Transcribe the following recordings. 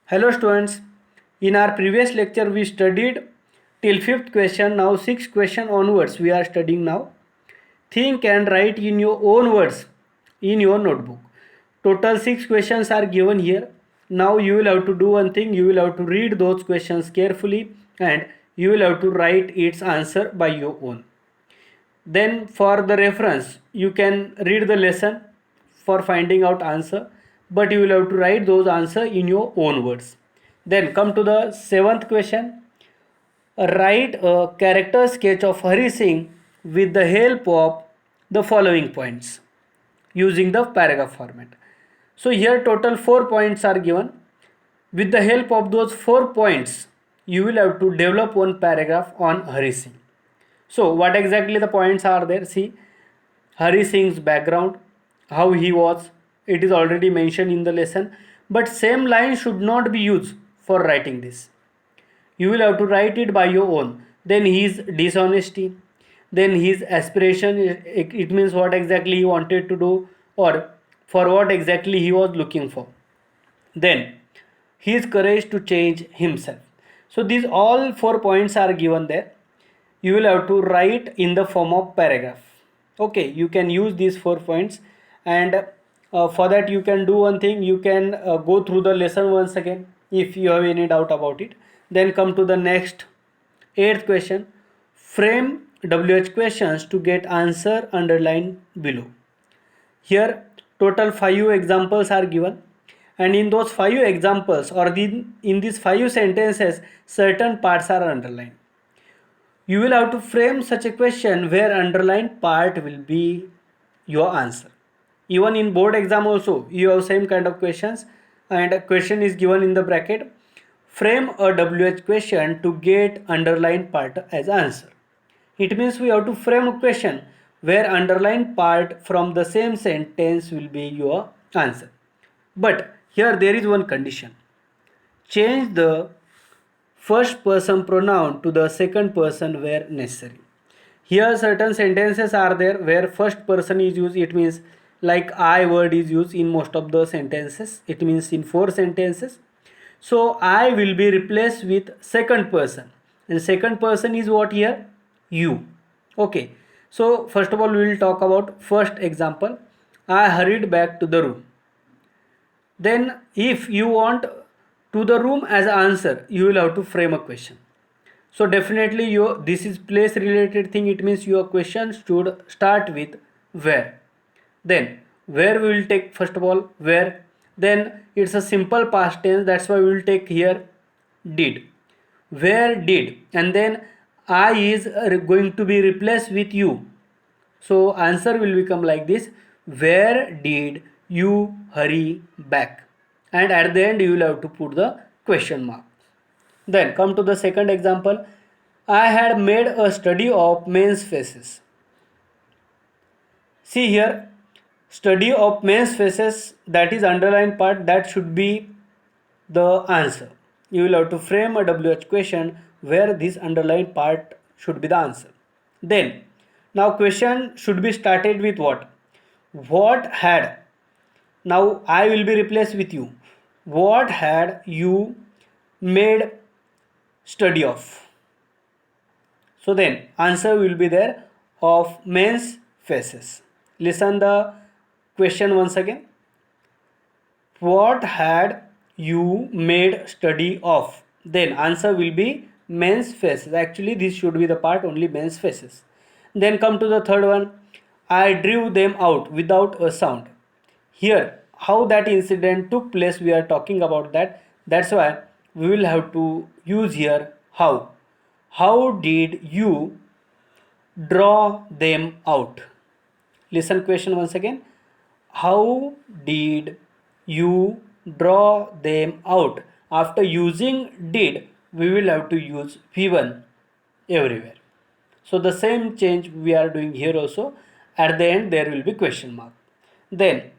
Hello students, in our previous lecture we studied till 5th question. Now 6th question onwards we are studying now. Think and write in your own words in your notebook. Total 6 questions are given here. Now you will have to do one thing, you will have to read those questions carefully and you will have to write its answer by your own. Then for the reference you can read the lesson for finding out answer, but you will have to write those answer in your own words. Then come to the 7th question. Write a character sketch of Hari Singh with the help of the following points using the paragraph format. So here total 4 points are given. With the help of those 4 points you will have to develop one paragraph on Hari Singh. So what exactly the points are there? See, Hari Singh's background, how he was, it is already mentioned in the lesson, but same line should not be used for writing this. You will have to write it by your own. Then his dishonesty, then his aspiration, it means what exactly he wanted to do or for what exactly he was looking for. Then his courage to change himself. So these all 4 points are given there. You will have to write in the form of paragraph. Okay, you can use these 4 points, and for that you can do one thing, you can go through the lesson once again if you have any doubt about it. Then come to the next 8th question. Frame WH questions to get answer underlined below. Here total 5 examples are given, and in those 5 examples or in these 5 sentences certain parts are underlined. You will have to frame such a question where underlined part will be your answer. Even in board exam also you have same kind of questions, and a question is given in the bracket. Frame a WH question to get underlined part as answer. It means we have to frame a question where underlined part from the same sentence will be your answer. But here there is one condition. Change the first person pronoun to the second person where necessary. Here certain sentences are there where first person is used. It means like I word is used in most of the sentences. It means in 4 sentences. So I will be replaced with second person, and second person is what here? You. Okay. So first of all we will talk about first example. I hurried back to the room. Then if you want to the room as answer, you will have to frame a question. So definitely this is place related thing. It means your question should start with where. Then where we will take first of all where. Then it's a simple past tense, that's why we will take here did. Where did, and then I is going to be replaced with you. So answer will become like this. Where did you hurry back? And at the end you will have to put the question mark. Then come to the second example. I had made a study of men's faces. See here, study of men's faces, that is underlined part, that should be the answer. You will have to frame a WH question where this underlined part should be the answer. Then now question should be started with what? What had, now I will be replaced with you. What had you made study of? So then answer will be there of men's faces. Listen the question once again. What had you made study of? Then answer will be men's faces. Actually this should be the part only men's faces. Then come to the third one. I drew them out without a sound. Here how that incident took place we are talking about that. That's why we will have to use here how. How did you draw them out? Listen question once again. How did you draw them out? After using did, we will have to use V1 everywhere. So the same change we are doing here also. At the end there will be question mark. Then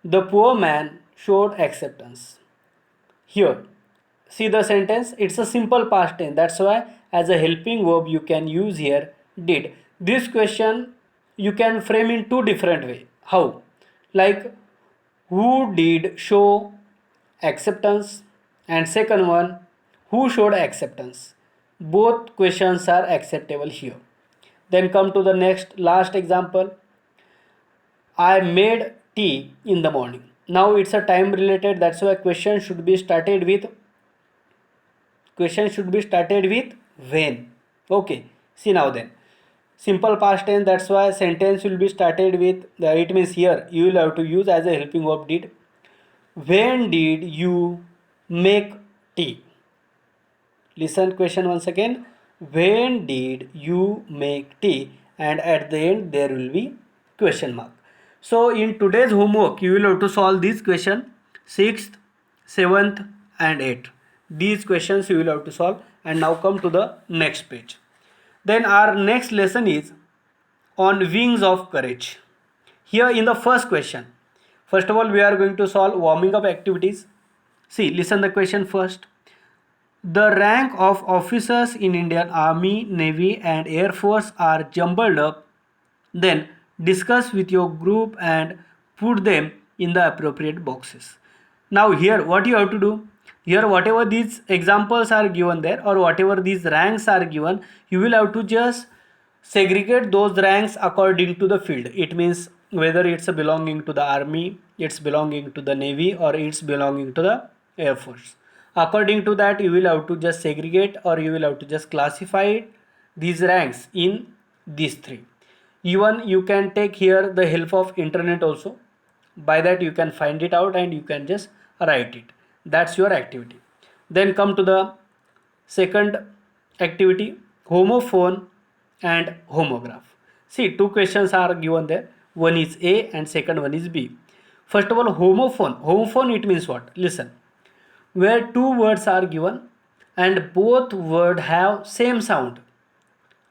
the poor man showed acceptance. Here, see the sentence, it's a simple past tense. That's why as a helping verb you can use here did. This question you can frame in two different way. How? Like who did show acceptance, and second one, who showed acceptance. Both questions are acceptable here. Then come to the next last example. I made tea in the morning. Now it's a time related, that's why question should be started with when. Okay, see now then. Simple past tense, that's why sentence will be started with it means here you will have to use as a helping verb did. When did you make tea? Listen question once again. When did you make tea? And at the end there will be question mark. So in today's homework you will have to solve this question 6th, 7th and 8th. These questions you will have to solve, and now come to the next page. Then our next lesson is on wings of courage. Here in the first question, first of all we are going to solve warming up activities. See, listen the question first. The rank of officers in Indian Army, Navy and Air Force are jumbled up. Then discuss with your group and put them in the appropriate boxes. Now here what you have to do, here whatever these examples are given there or whatever these ranks are given, you will have to just segregate those ranks according to the field. It means whether it's belonging to the army, it's belonging to the navy or it's belonging to the air force. According to that you will have to just segregate or you will have to just classify these ranks in these three. Even you can take here the help of internet also. By that you can find it out and you can just write it. That's your activity. Then come to the second activity, homophone and homograph. See, two questions are given there. One is A and second one is B. First of all, homophone. Homophone it means what? Listen. Where two words are given and both words have same sound.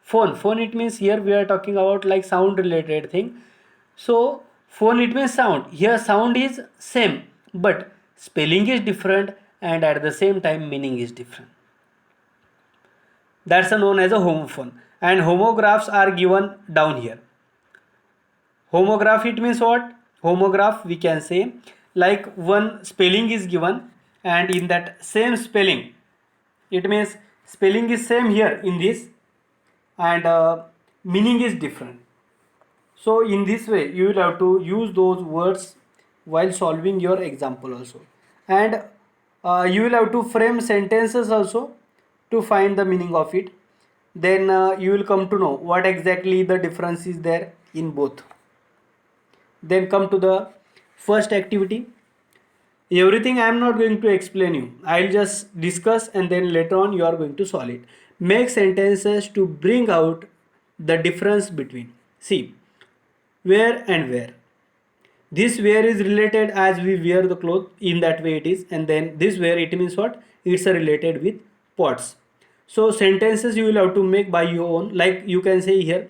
Phone it means here we are talking about like sound related thing. So phone it means sound. Here sound is same but spelling is different and at the same time meaning is different. That's known as a homophone. And homographs are given down here. Homograph it means what? Homograph we can say like one spelling is given and in that same spelling, it means spelling is same here in this and meaning is different. So in this way you will have to use those words while solving your example also. And you will have to frame sentences also to find the meaning of it. Then you will come to know what exactly the difference is there in both. Then come to the first activity. Everything I am not going to explain you. I will just discuss and then later on you are going to solve it. Make sentences to bring out the difference between. See, where and where. This where is related as we wear the cloth, in that way it is. And then this where it means what? It's related with pots. So sentences you will have to make by your own. Like you can say here,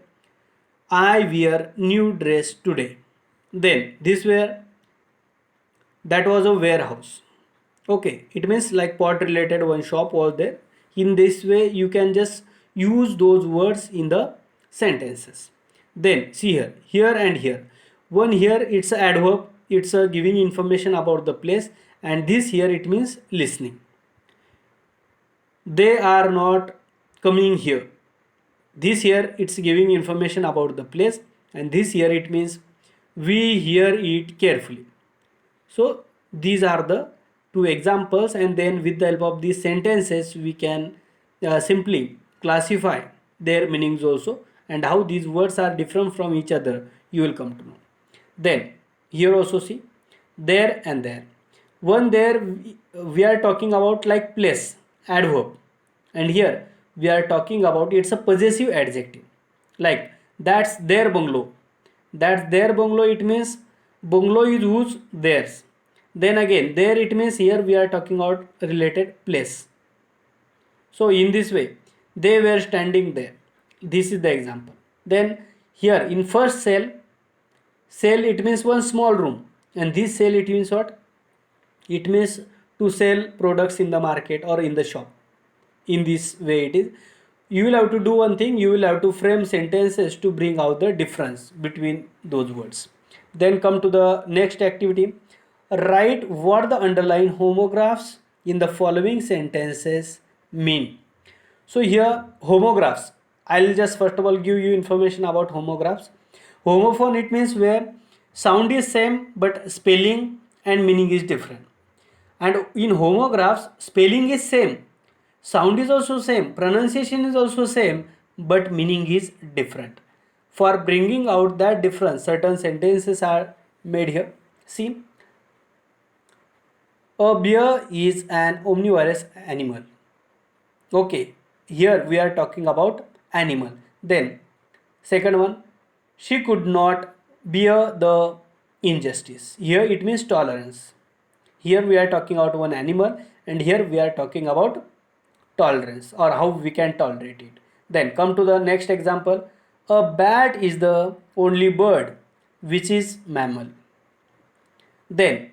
I wear new dress today. Then this where, that was a warehouse. Okay, it means like pot related one shop was there. In this way you can just use those words in the sentences. Then see here and here. One here it's a adverb, it's a giving information about the place, and this here it means listening. They are not coming here. This here it's giving information about the place, and this here it means we hear it carefully. So these are the two examples, and then with the help of these sentences we can simply classify their meanings also, and how these words are different from each other you will come to know. Then here also see, there and there. One there we are talking about like place, adverb, and here we are talking about it's a possessive adjective, like that's their bungalow. That's their bungalow, it means bungalow is whose? Theirs. Then again there it means here we are talking about related place. So in this way they were standing there. This is the example. Then here in first cell it means one small room, and this cell it means what? It means to sell products in the market or in the shop. In this way it is. You will have to do one thing, you will have to frame sentences to bring out the difference between those words. Then come to the next activity, write what the underlined homographs in the following sentences mean. So here homographs, I'll just first of all give you information about homographs. Homophone, it means where sound is same but spelling and meaning is different. And in homographs, spelling is same, sound is also same, pronunciation is also same, but meaning is different. For bringing out that difference, certain sentences are made here. See, a bear is an omnivorous animal. Okay, here we are talking about animal. Then, second one, she could not bear the injustice. Here it means tolerance. Here we are talking about one animal, and here we are talking about tolerance or how we can tolerate it. Then come to the next example. A bat is the only bird which is mammal. Then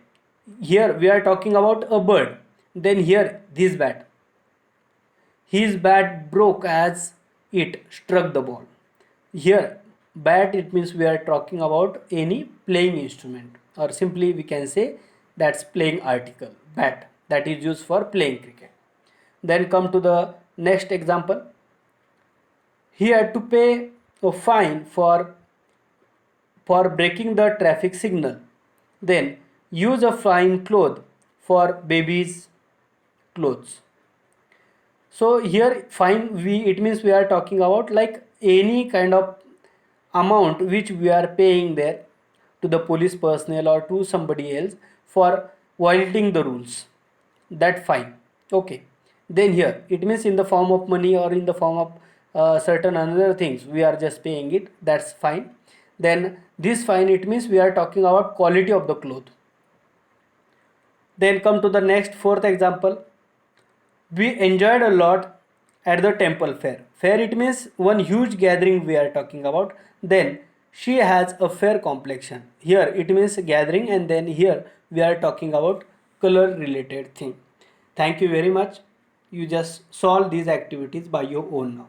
here we are talking about a bird. Then here this bat. His bat broke as it struck the ball. Here bat, it means we are talking about any playing instrument, or simply we can say that's playing article, bat, that is used for playing cricket. Then come to the next example. He had to pay a fine for breaking the traffic signal. Then use a fine cloth for baby's clothes. So here fine, we, it means we are talking about like any kind of amount which we are paying there to the police personnel or to somebody else for violating the rules, that fine. Okay, then here it means in the form of money or in the form of certain another things we are just paying it, that's fine. Then this fine, it means we are talking about quality of the cloth. Then come to the next fourth example. We enjoyed a lot at the temple fair. Fair, it means one huge gathering we are talking about. Then she has a fair complexion. Here it means gathering, and then here we are talking about color related thing. Thank you very much. You just solve these activities by your own now.